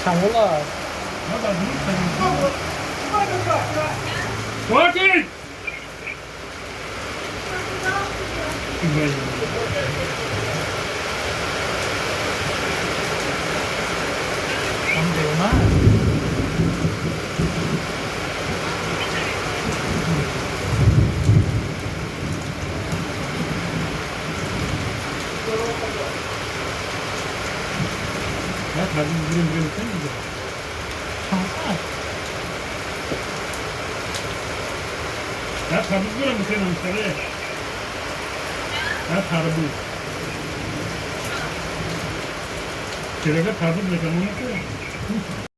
Çamurlar. Sakin! Tam değmez. Ya tabii birim sen mi? Şansa. Ya tabii birim sen mi? Ya tabii. Kira tabii ne kadar mı?